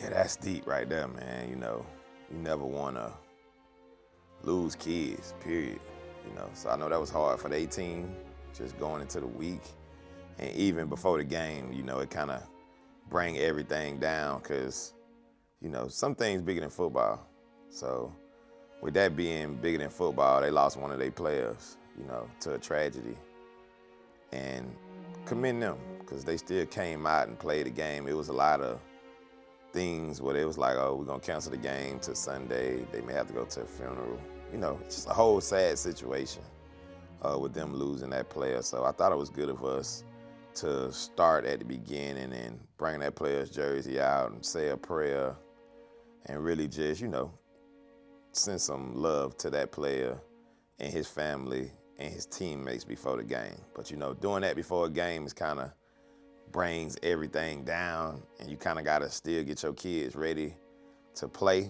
Yeah, that's deep right there, man. You know, you never want to lose kids, period. You know, so I know that was hard for the 18, just going into the week. And even before the game, you know, it kind of bring everything down because, you know, some things bigger than football. So with that being bigger than football, they lost one of their players, you know, to a tragedy. And commend them because they still came out and played the game. It was a lot of things where they was like, oh, we're gonna cancel the game to Sunday. They may have to go to a funeral. You know, it's just a whole sad situation with them losing that player. So I thought it was good of us to start at the beginning and bring that player's jersey out and say a prayer and really just, you know, send some love to that player and his family and his teammates before the game. But, you know, doing that before a game is kind of brings everything down, and you kind of got to still get your kids ready to play,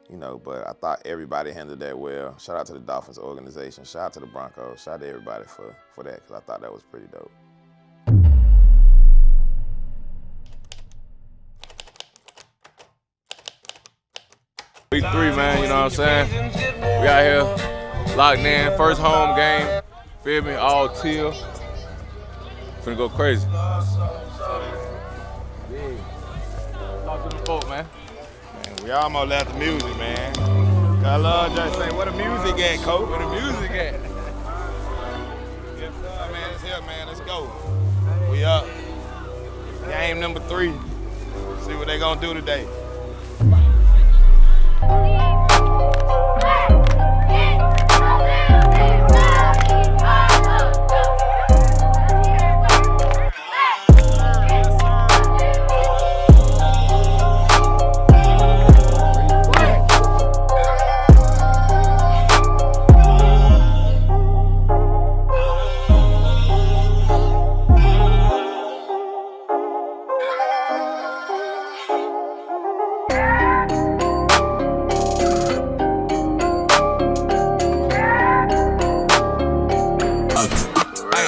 you know, but I thought everybody handled that well. Shout out to the Dolphins organization. Shout out to the Broncos. Shout out to everybody for that, because I thought that was pretty dope. Week 3, man, you know what I'm saying? We out here, locked in, first home game, feel me, all teal. Finna go crazy. Talk to the folk, man. Man, we almost left the music, man. I love just saying, where the music at, coach? Where the music at? Yes, sir, man, it's here, man, let's go. We up. Game number 3. See what they gonna do today.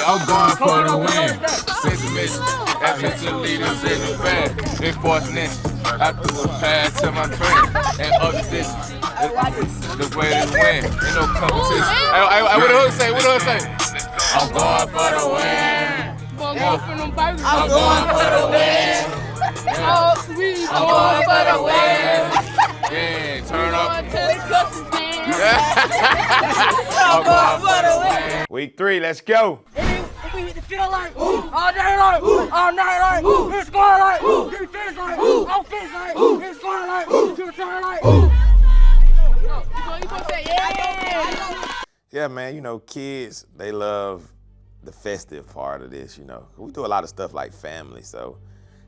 I'm going for the win. Six missions, that's the leaders in the fan. Enforcement, I threw a pass to my friend. And other dishes, the way to win. Ain't no competition. Hey, what the hook say? What the hook say? I'm going for the win. I'm going for the win. I'm going for the win. Yeah, turn up. I'm going for the win. Week 3, let's go. We hit the field like, all day like, all night like, it's going like, defense like, offense like, it's going like, return like. You gonna say yeah? Yeah, man, you know, kids, they love the festive part of this, you know. We do a lot of stuff like family, so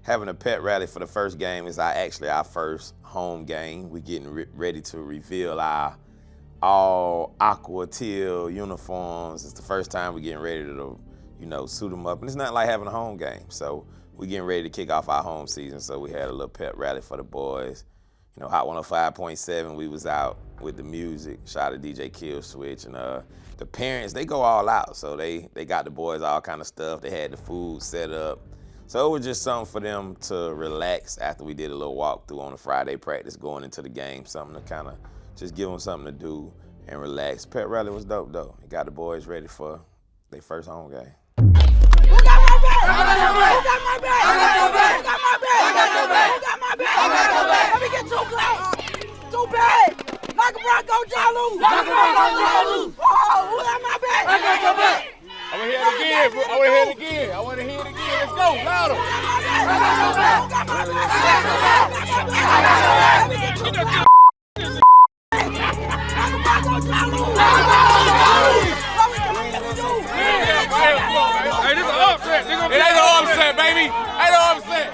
having a pet rally for the first game is actually our first home game. We're getting ready to reveal our all aqua teal uniforms. It's the first time we're getting ready to, you know, suit them up. And it's not like having a home game. So we're getting ready to kick off our home season. So we had a little pep rally for the boys. You know, Hot 105.7, we was out with the music. Shout out to DJ Kill Switch. And the parents, they go all out. So they got the boys all kind of stuff. They had the food set up. So it was just something for them to relax after we did a little walkthrough on the Friday practice going into the game. Something to kind of just give them something to do and relax. Pet rally was dope, though. It got the boys ready for their first home game. Who got my back? Who got my back? I got your back. Who got my back? I got your back. Who got my back? I got your back. Let me get too close. Too bad. Knock a Bronco Jalu. Knock a Bronco Jalu. Oh, who got my back? I got your back. I want to hear it again, bro. I want to hear it again. I want to hear it again. Let's go, louder. I got your back. Who got my back? I got your back. I got your back. Let me get too close. Knock a Bronco Jalu. Hey, this is an upset. It ain't no upset, baby. Ain't no upset.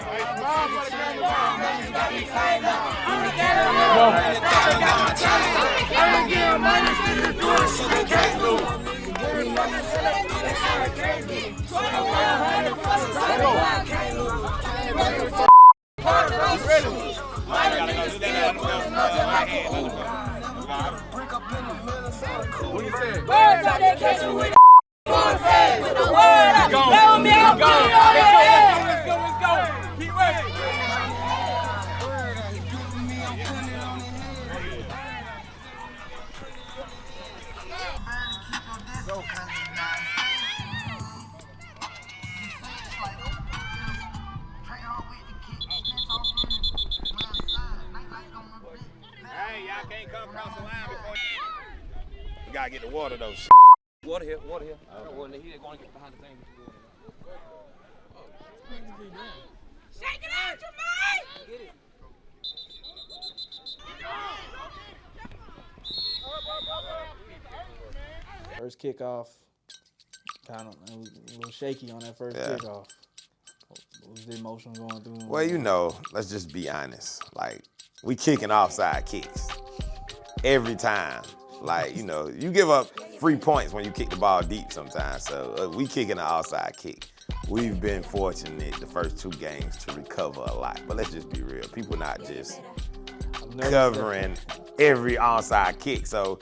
What you say? Birds out there catching with with the word. Let's go. Let's go. Keep working. gotta get the water though. Water here. Water here. Going to get behind the thing. Shake it out, Jermaine! Get it. First kickoff, kind of a little shaky on that first kickoff. What was the emotion going through? Well, you know, let's just be honest. Like, we kicking offside kicks every time. Like, you know, you give up free points when you kick the ball deep sometimes. So we kicking an offside kick. We've been fortunate the first 2 games to recover a lot. But let's just be real. People not just covering every onside kick. So,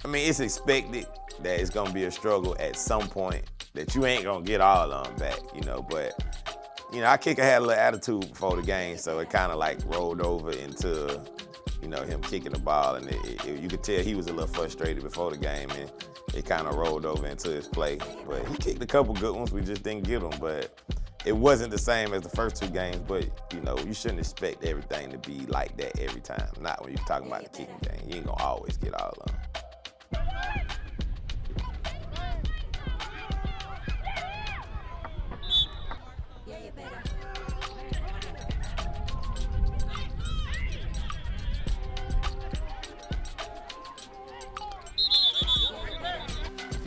I mean, it's expected that it's going to be a struggle at some point, that you ain't going to get all of them back, you know. But, you know, our kicker had a little attitude before the game, so it kind of like rolled over into, you know, him kicking the ball. And you could tell he was a little frustrated before the game, and it kind of rolled over into his play. But he kicked a couple good ones. We just didn't get them. But it wasn't the same as the first 2 games. But, you know, you shouldn't expect everything to be like that every time. Not when you're talking about the kicking game. You ain't going to always get all of them.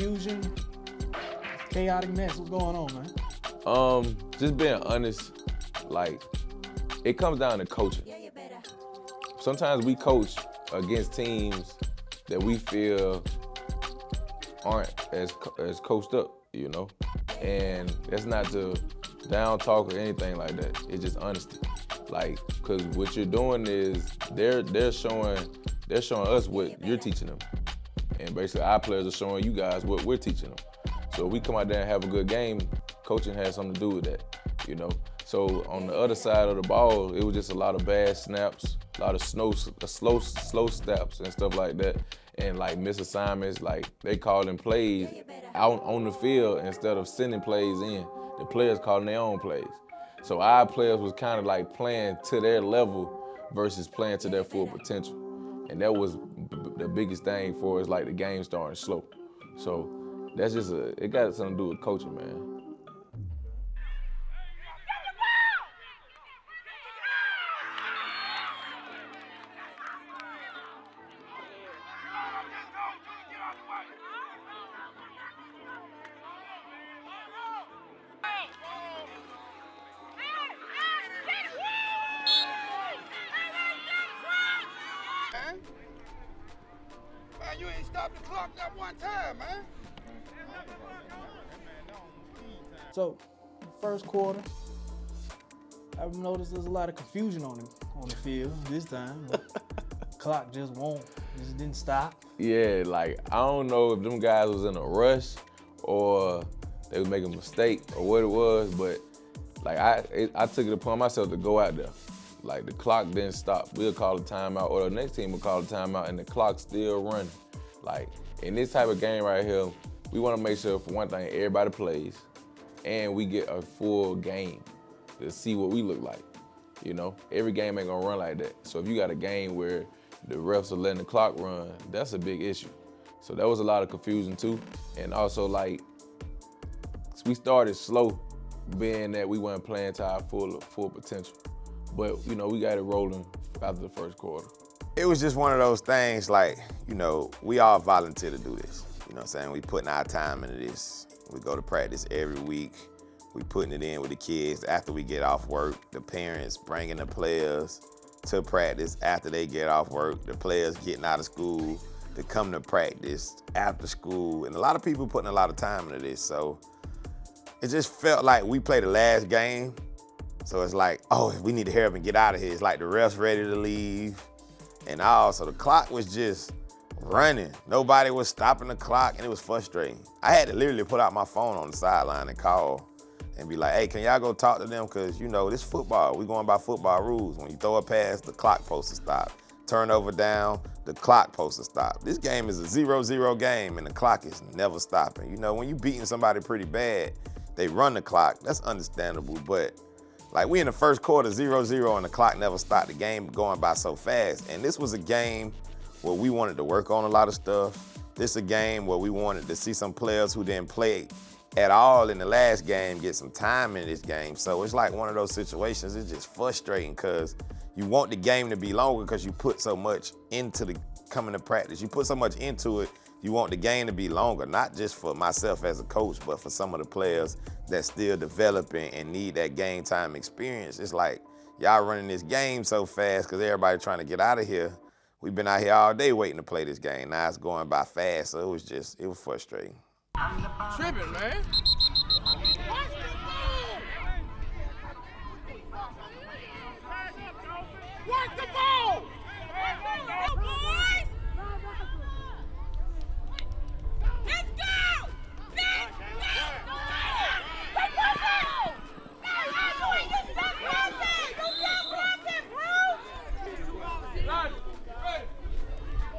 Confusion, chaotic mess. What's going on, man? Just being honest, like, it comes down to coaching. Sometimes we coach against teams that we feel aren't as coached up, you know? And that's not to down talk or anything like that. It's just honesty. Like, cause what you're doing is they're showing us what you're teaching them. And basically our players are showing you guys what we're teaching them. So if we come out there and have a good game, coaching has something to do with that, you know? So on the other side of the ball, it was just a lot of bad snaps, a lot of slow snaps and stuff like that. And like misassignments, like they calling plays out on the field instead of sending plays in. The players calling their own plays. So our players was kind of like playing to their level versus playing to their full potential. And that was the biggest thing for us, like the game starting slow. So that's just it got something to do with coaching, man. Man, you ain't stopped the clock that one time, man. So, first quarter, I've noticed there's a lot of confusion on the field this time. Clock just didn't stop. Yeah, like I don't know if them guys was in a rush or they was making a mistake or what it was, but like I took it upon myself to go out there. Like the clock didn't stop. We'll call a timeout, or the next team will call a timeout, and the clock's still running. Like in this type of game right here, we want to make sure, for one thing, everybody plays, and we get a full game to see what we look like. You know, every game ain't gonna run like that. So if you got a game where the refs are letting the clock run, that's a big issue. So that was a lot of confusion too, and also like we started slow, being that we weren't playing to our full potential. But, you know, we got it rolling after the first quarter. It was just one of those things, like, you know, we all volunteer to do this. You know what I'm saying? We putting our time into this. We go to practice every week. We putting it in with the kids after we get off work. The parents bringing the players to practice after they get off work. The players getting out of school to come to practice after school. And a lot of people putting a lot of time into this. So it just felt like we played the last game. So it's like, oh, we need to hurry up and get out of here. It's like the refs ready to leave and all. So the clock was just running. Nobody was stopping the clock, and it was frustrating. I had to literally put out my phone on the sideline and call and be like, hey, can y'all go talk to them? Because, you know, this football. We going by football rules. When you throw a pass, the clock supposed to stop. Turnover down, the clock supposed to stop. This game is a 0-0 game, and the clock is never stopping. You know, when you beating somebody pretty bad, they run the clock. That's understandable, but like we in the first quarter, 0-0, and the clock never stopped. The game going by so fast. And this was a game where we wanted to work on a lot of stuff. This is a game where we wanted to see some players who didn't play at all in the last game get some time in this game. So it's like one of those situations, it's just frustrating because you want the game to be longer because you put so much into the coming to practice. You put so much into it, you want the game to be longer, not just for myself as a coach, but for some of the players that's still developing and need that game time experience. It's like, y'all running this game so fast because everybody trying to get out of here. We've been out here all day waiting to play this game. Now it's going by fast, so it was frustrating. Tripping, man. Work the ball! Let's go! Let's go! Take the ball!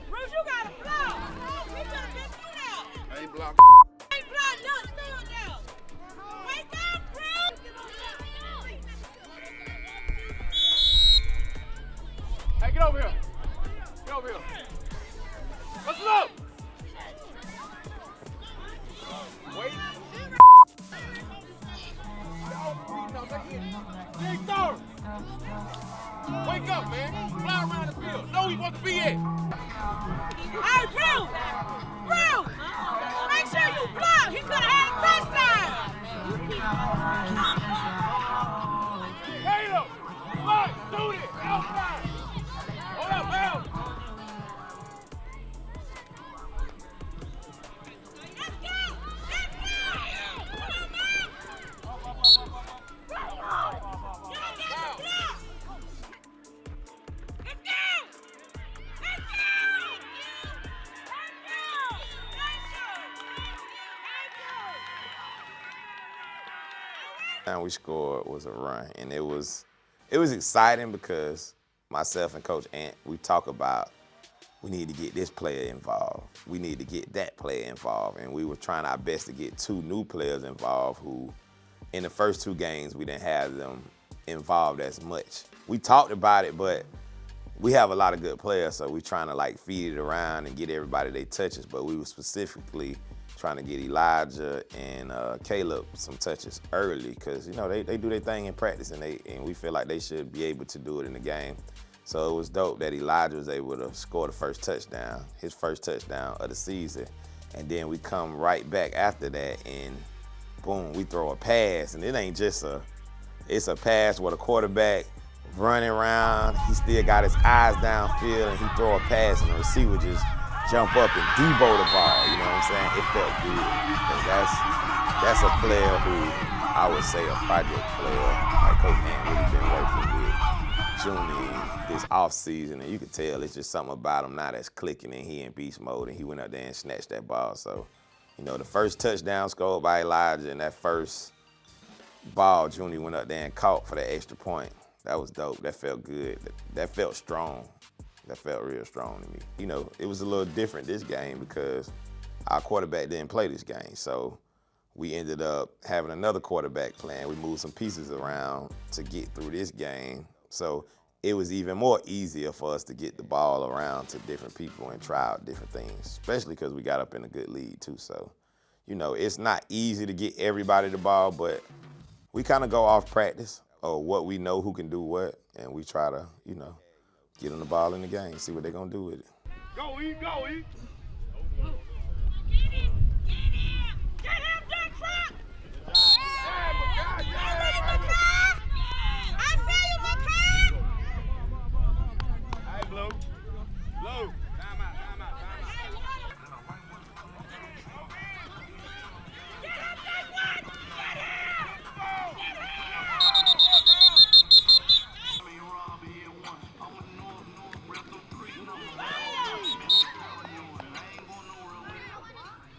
Bruce, you got a block. He should have been through there. I ain't blocked. Ain't blocked, look, stay on there. Wake up, Bruce! Hey, get over here. Get over here. What's up? Wait. Big third. Wake up, man. Fly around the field. Know he wants to be at. Hey, Bruce! Bruce! Make sure you block. He could have had a touchdown. Taylor, Mike, do this. Outside. Hold up, Al. Let's go! Let's go! Come on, man! Come on! Y'all got the block! Let's go! Let's go! And we scored was a run, and it was exciting because myself and Coach Ant, we talk about we need to get this player involved, we need to get that player involved, and we were trying our best to get 2 new players involved who, in the first 2 games, we didn't have them involved as much. We talked about it, but we have a lot of good players, so we're trying to like feed it around and get everybody their touches, but we were specifically trying to get Elijah and Caleb some touches early because, you know, they do their thing in practice and we feel like they should be able to do it in the game. So it was dope that Elijah was able to score the first touchdown, his first touchdown of the season. And then we come right back after that and boom, we throw a pass. And it ain't just it's a pass with a quarterback running around. He still got his eyes downfield and he throw a pass and the receiver just jump up and Debo the ball, you know what I'm saying? It felt good. That's a player who I would say a project player. Like Coach Ant really been working with Junie this offseason, and you could tell it's just something about him now that's clicking and he in beast mode, and he went up there and snatched that ball. So, you know, the first touchdown scored by Elijah and that first ball Junie went up there and caught for that extra point. That was dope. That felt good. That felt strong. That felt real strong to me. You know, it was a little different this game because our quarterback didn't play this game. So we ended up having another quarterback playing. We moved some pieces around to get through this game. So it was even more easier for us to get the ball around to different people and try out different things, especially because we got up in a good lead too. So, you know, it's not easy to get everybody the ball, but we kind of go off practice or what we know who can do what, and we try to, you know, get them the ball in the game, see what they're going to do with it. Go, E, go, E. Get him! Get him, Jack Trap! I see you, McCall! Hey, Blue. Blue. Time out. Get him, Jack Trap! Get him!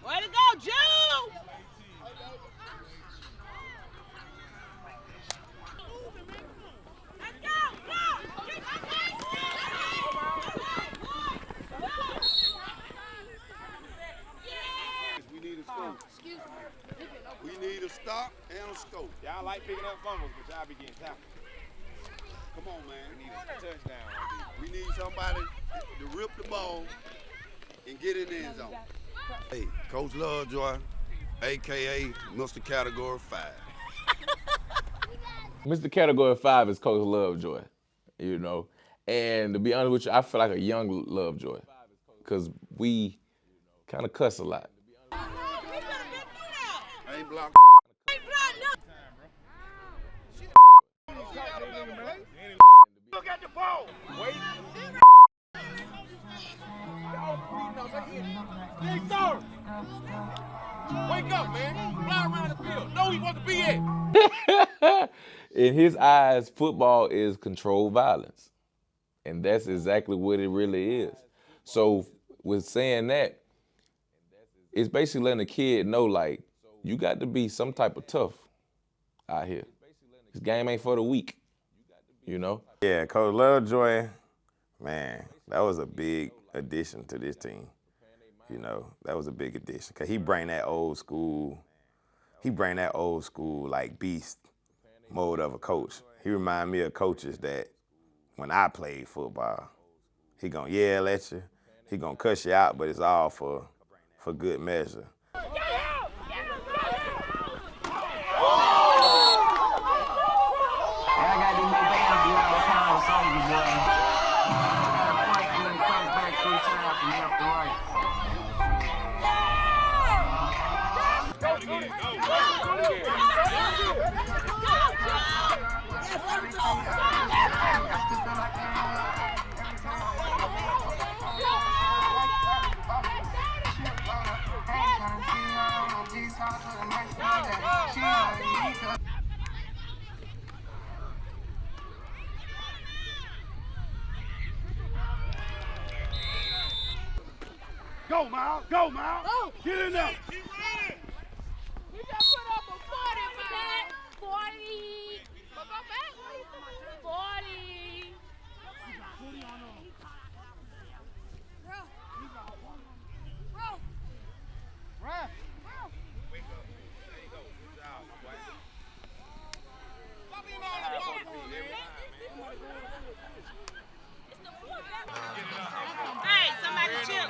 Way to go, Jew! Let's go! Go! We need a scope. We need a stop and a scope. Y'all like picking up fumbles, but y'all be getting tackled. Come on, man. We need a touchdown. We need somebody to rip the ball and get in the end zone. Hey, Coach Lovejoy, a.k.a. Mr. Category 5. Mr. Category 5 is Coach Lovejoy, you know. And to be honest with you, I feel like a young Lovejoy because we kind of cuss a lot. I ain't blocked. Look at the ball. Wait. Big sir. Wake up, man. Fly around the field. Know he wants to be at. In his eyes, football is controlled violence. And that's exactly what it really is. So with saying that, it's basically letting a kid know, like, you got to be some type of tough out here. This game ain't for the weak, you know? Yeah, Coach Lovejoy, man, that was a big addition to this team. You know, that was a big addition. Cause he bring that old school, like beast mode of a coach. He remind me of coaches that when I played football, he gonna yell at you, he gonna cuss you out, but it's all for good measure. Go, Miles. Go, Miles. Get in there. We just put up a 40, man. 40. Go back. 40. Hey, somebody chill.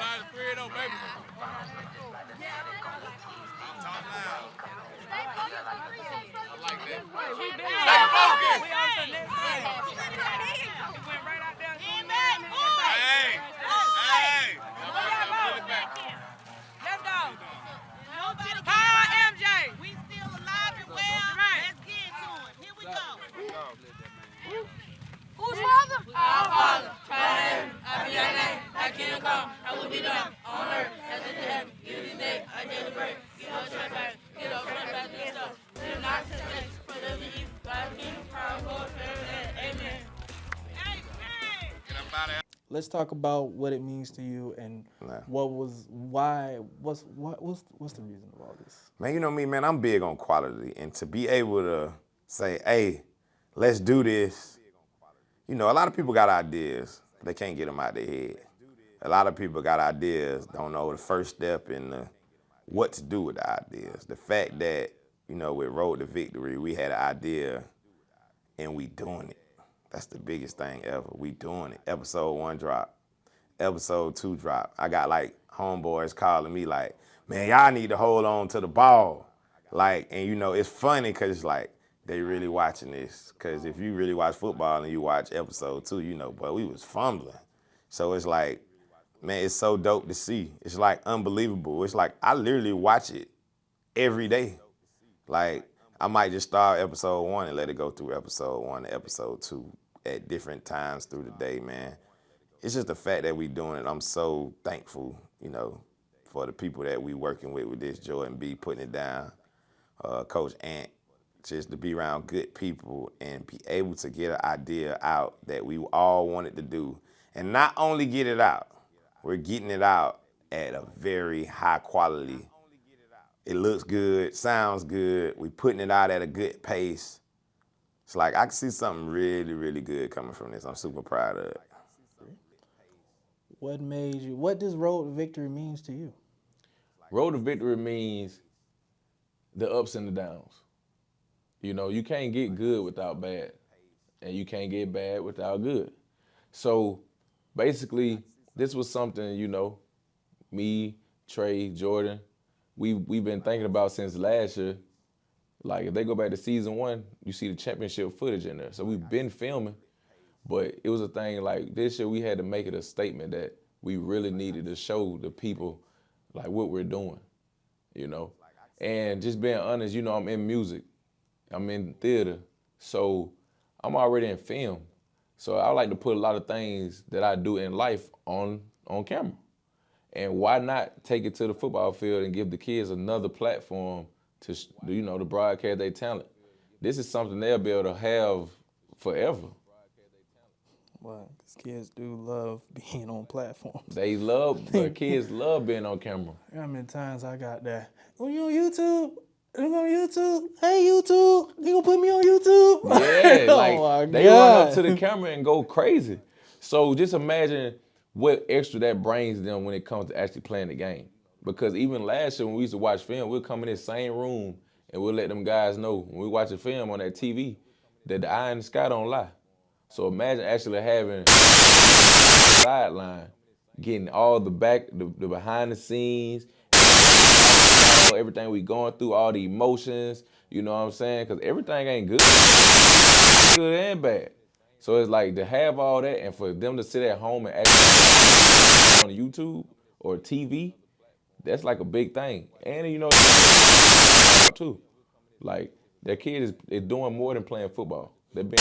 Let's go. Nobody call MJ. We still alive and well. Let's get to it. Here we go. Who's father? Our Father. I be thy name. Thy kingdom come. I will be done on earth as it is in heaven. Give us this day our daily bread. Give us trespasses. Give us trespasses against us. Lead us not into temptation, but deliver us from evil. Thy kingdom, power, glory, forever. Amen. Let's talk about what it means to you and what's the reason of all this? Man, you know me, man, I'm big on quality. And to be able to say, hey, let's do this. You know, a lot of people got ideas. They can't get them out their head. A lot of people got ideas, don't know the first step in what to do with the ideas. The fact that, you know, with Road to Victory, we had an idea and we doing it. That's the biggest thing ever. We doing it. Episode 1 drop. Episode 2 drop. I got like homeboys calling me like, man, y'all need to hold on to the ball. Like, and you know, it's funny because it's like, they really watching this. Because if you really watch football and you watch episode 2, you know, but we was fumbling. So it's like, man, it's so dope to see. It's like unbelievable. It's like, I literally watch it every day. Like, I might just start episode 1 and let it go through episode 1 to episode 2 at different times through the day, man. It's just the fact that we doing it. I'm so thankful, you know, for the people that we working with this, Jordan B putting it down, Coach Ant, just to be around good people and be able to get an idea out that we all wanted to do. And not only get it out, we're getting it out at a very high quality. It looks good, sounds good. We putting it out at a good pace. It's like, I can see something really, really good coming from this. I'm super proud of it. What does Road to Victory means to you? Road to Victory means the ups and the downs. You know, you can't get good without bad, and you can't get bad without good. So basically, this was something, you know, me, Trey, Jordan, we've been thinking about since last year. Like if they go back to season 1, you see the championship footage in there. So we've been filming, but it was a thing like this year we had to make it a statement that we really needed to show the people like what we're doing, you know. And just being honest, you know, I'm in music, I'm in theater, so I'm already in film. So I like to put a lot of things that I do in life on camera. And why not take it to the football field and give the kids another platform to, you know, to broadcast their talent? This is something they'll be able to have forever. Well, because kids do love being on platforms. They love, but kids love being on camera. How many times I got that? Oh, you on YouTube? I'm on YouTube. Hey, YouTube, you gonna put me on YouTube? Yeah, like oh they run up to the camera and go crazy. So just imagine what extra that brings them when it comes to actually playing the game. Because even last year when we used to watch film, we'll come in this same room and we'll let them guys know when we watch a film on that TV that the eye in the sky don't lie. So imagine actually having sideline, getting all the behind the scenes, everything we going through, all the emotions, you know what I'm saying? Because everything ain't good and bad. So it's like to have all that and for them to sit at home and actually on YouTube or TV, that's like a big thing. And you know, too, like their kid is doing more than playing football. They're being,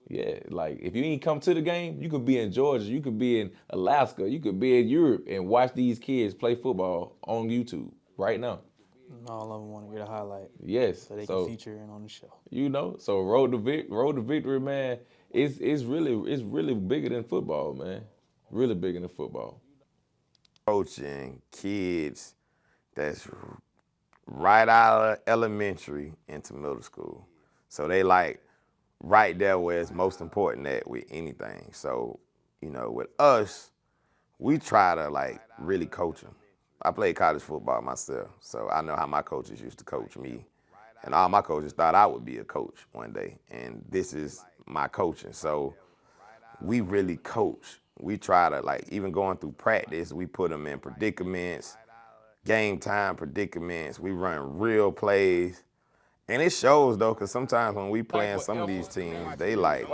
yeah, like if you ain't come to the game, you could be in Georgia, you could be in Alaska, you could be in Europe and watch these kids play football on YouTube right now. And all of them want to get a highlight. Yes. So they can feature in on the show. You know, so road to victory, man, it's really bigger than football, man. Really bigger than football. Coaching kids that's right out of elementary into middle school. So they like right there where it's most important at with anything. So, you know, with us, we try to like really coach them. I played college football myself, so I know how my coaches used to coach me. And all my coaches thought I would be a coach one day. And this is my coaching. So we really coach. We try to, like, even going through practice, we put them in predicaments, game time predicaments. We run real plays. And it shows, though, because sometimes when we playing some of these teams, they look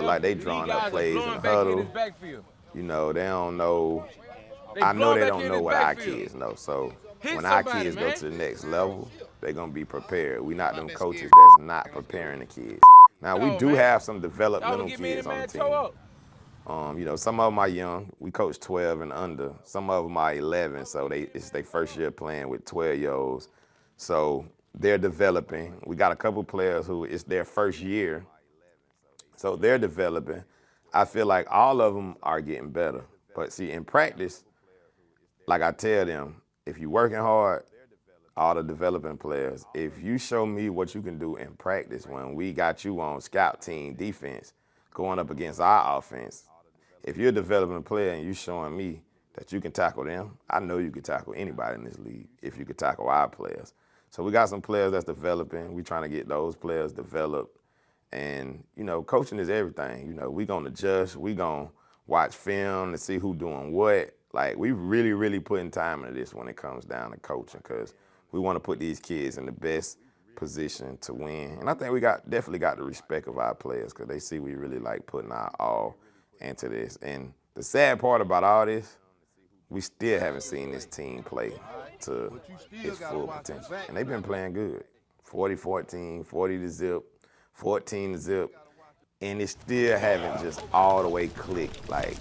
like they drawing up plays in the huddle. You know, they don't know. I know they don't know what our kids know. So when our kids go to the next level, they're going to be prepared. We're not them coaches that's not preparing the kids. Now, we do have some developmental kids on the team. You know, some of them are young. We coach 12 and under. Some of them are 11, so it's their first year playing with 12-year-olds. So they're developing. We got a couple players who it's their first year, so they're developing. I feel like all of them are getting better. But see, in practice, like I tell them, if you're working hard, all the developing players, if you show me what you can do in practice when we got you on scout team defense going up against our offense, if you're a developing player and you showing me that you can tackle them, I know you can tackle anybody in this league if you can tackle our players. So we got some players that's developing. We're trying to get those players developed. And, you know, coaching is everything. You know, we're going to adjust. We're going to watch film to see who doing what. Like, we really, really putting time into this when it comes down to coaching because we want to put these kids in the best position to win. And I think we definitely got the respect of our players because they see we really like putting our all into this. And the sad part about all this, we still haven't seen this team play to its full potential. And they've been playing good. 40-14, 40-0, 14-0. And it still haven't just all the way clicked, like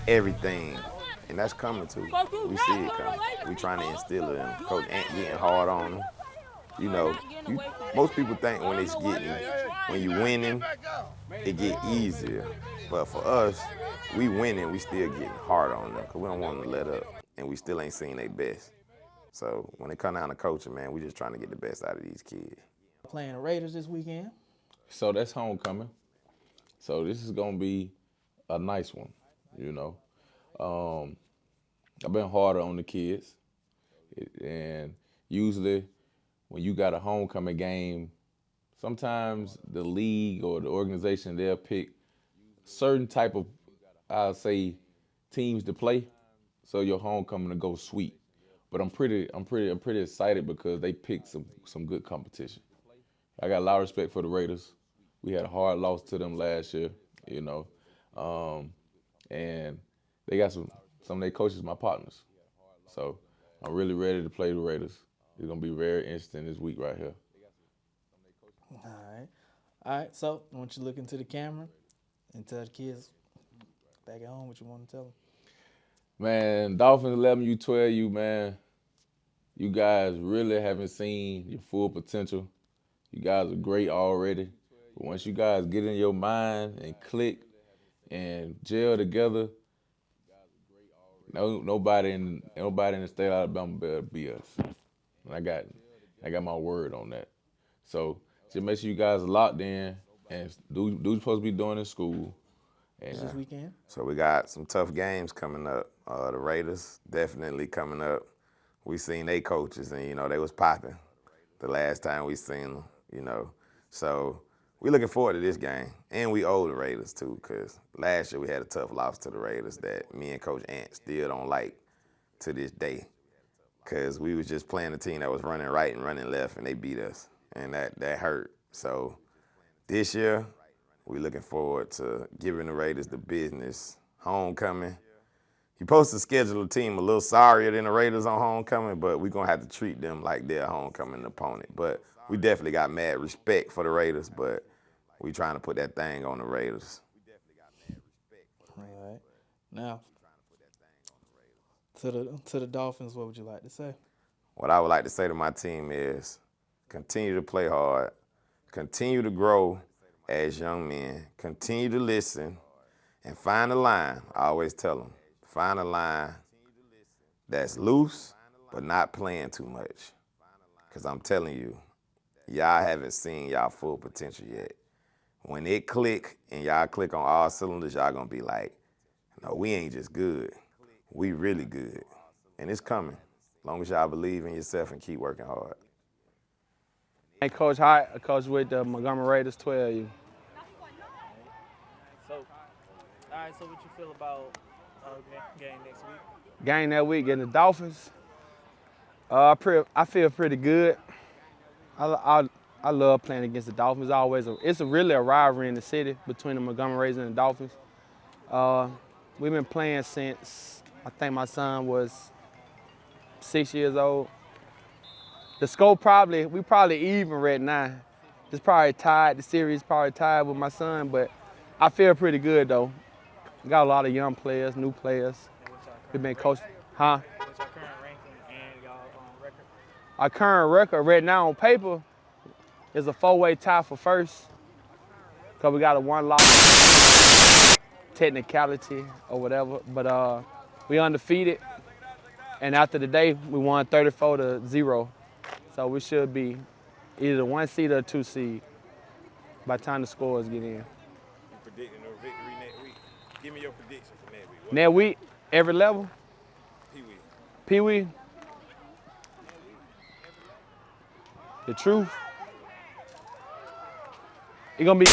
everything. And that's coming too. We see it coming. We trying to instill it in Coach Ant getting hard on them. You know, most people think when you winning, it get easier. But for us, we winning, we still getting hard on them because we don't want them to let up. And we still ain't seen their best. So when it come down to coaching, man, we just trying to get the best out of these kids. Playing the Raiders this weekend. So that's homecoming. So this is going to be a nice one, you know. I've been harder on the kids. And usually when you got a homecoming game, sometimes the league or the organization, they'll pick certain type of, I'll say, teams to play. so your homecoming to go sweet. But I'm pretty excited because they picked some good competition. I got a lot of respect for the Raiders. We had a hard loss to them last year, you know, and they got some of their coaches my partners. So I'm really ready to play the Raiders. It's gonna be very interesting this week right here. All right. So I want you to look into the camera and tell the kids back at home what you want to tell them. Man, Dolphins 11U, 12U, man. You guys really haven't seen your full potential. You guys are great already. But once you guys get in your mind and click and gel together, nobody in the state of Alabama better be us. And I got my word on that. So just make sure you guys are locked in and do what you're supposed to be doing in school. And This weekend. So we got some tough games coming up. The Raiders definitely coming up. We seen they coaches, and, you know, they was popping the last time we seen them, you know. So we looking forward to this game. And we owe the Raiders, too, because last year we had a tough loss to the Raiders that me and Coach Ant still don't like to this day, because we was just playing a team that was running right and running left, and they beat us, and that hurt. So this year, we looking forward to giving the Raiders the business. Homecoming. You're supposed to schedule a team a little sorrier than the Raiders on homecoming, but we're going to have to treat them like they're a homecoming opponent. But we definitely got mad respect for the Raiders, but we trying to put that thing on the Raiders. All right. Now, to the Dolphins, what would you like to say? What I would like to say to my team is continue to play hard, continue to grow as young men, continue to listen, and find a line. I always tell them, find a line that's loose but not playing too much. Because I'm telling you, y'all haven't seen y'all full potential yet. When it click and y'all click on all cylinders, y'all going to be like, no, we ain't just good. We really good. And it's coming. As long as y'all believe in yourself and keep working hard. Hey, Coach Hart, I coach with the Montgomery Raiders 12U. So, all right, so what you feel about game next week? Game that week against the Dolphins. I feel pretty good. I love playing against the Dolphins. It's really a rivalry in the city between the Montgomery Raiders and the Dolphins. We've been playing since I think my son was 6 years old. The score we probably even right now. It's probably tied. The series probably tied with my son, but I feel pretty good though. We got a lot of young players, new players. We've been coached, huh? What's your current ranking and y'all record? Our current record right now on paper is a 4-way tie for first, because we got a one loss technicality or whatever, but we undefeated, and after the day, we won 34-0. So we should be either the 1 seed or 2 seed by the time the scores get in. You predicting a victory next week? Give me your prediction for next week. Next week, every level? Pee-wee. Pee-wee? The truth? It's gonna be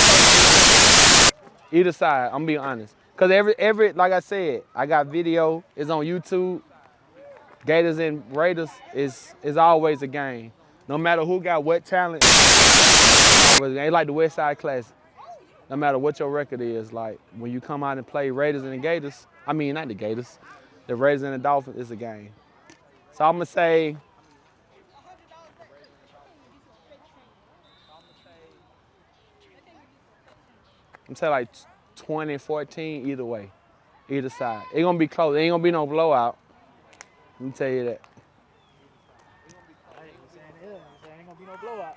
either side, I'm gonna be honest. Cause every like I said, I got video, it's on YouTube. Gators and Raiders is always a game. No matter who got what talent, it's like the West Side Classic. No matter what your record is, like when you come out and play Raiders and the Gators, I mean not the Gators, the Raiders and the Dolphins, it's a game. So I'm gonna say like 20-14 either way, either side. It's gonna be close. It ain't gonna be no blowout. Let me tell you that.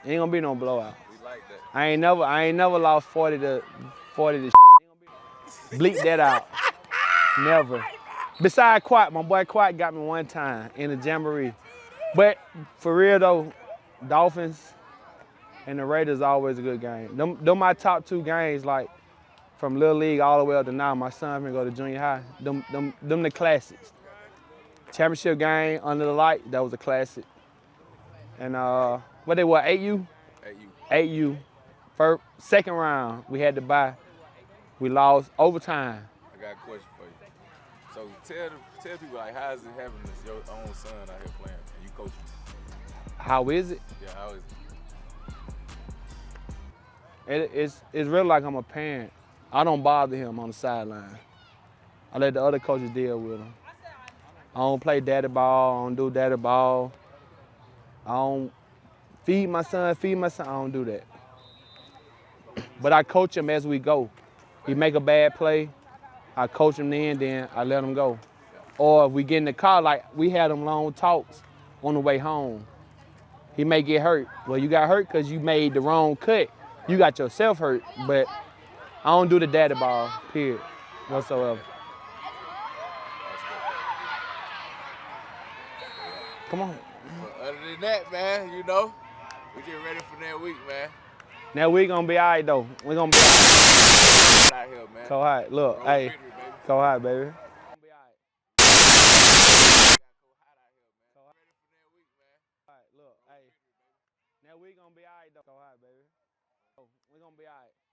It ain't gonna be no blowout. We like that. I ain't never lost 40 to bleep that out. Never. Besides Quat, my boy Quat got me one time in the Jamboree. But for real though, Dolphins and the Raiders always a good game. Them my top 2 games, like from Little League all the way up to now. My son finna go to junior high. Them the classics. Championship game under the light, that was a classic. And 8U? 8U. First, second round, we had to bye. We lost overtime. I got a question for you. So tell people like, how is it having your own son out here playing and you coaching? How is it? Yeah, how is it? It's really like I'm a parent. I don't bother him on the sideline. I let the other coaches deal with him. I don't play daddy ball. I don't do daddy ball. I don't feed my son. I don't do that. But I coach him as we go. He make a bad play, I coach him then I let him go. Or if we get in the car, like we had them long talks on the way home. He may get hurt. Well, you got hurt because you made the wrong cut. You got yourself hurt, but I don't do the daddy ball, period, whatsoever. Come on. But other than that, man, you know, we get ready for that week, man. Now we gonna be all right though. We gonna be Out here, man. so hot. Look, Roll hey, victory, baby. so hot, baby. Look, hey. Now we gonna be all right though. So hot, baby. We gonna be all right.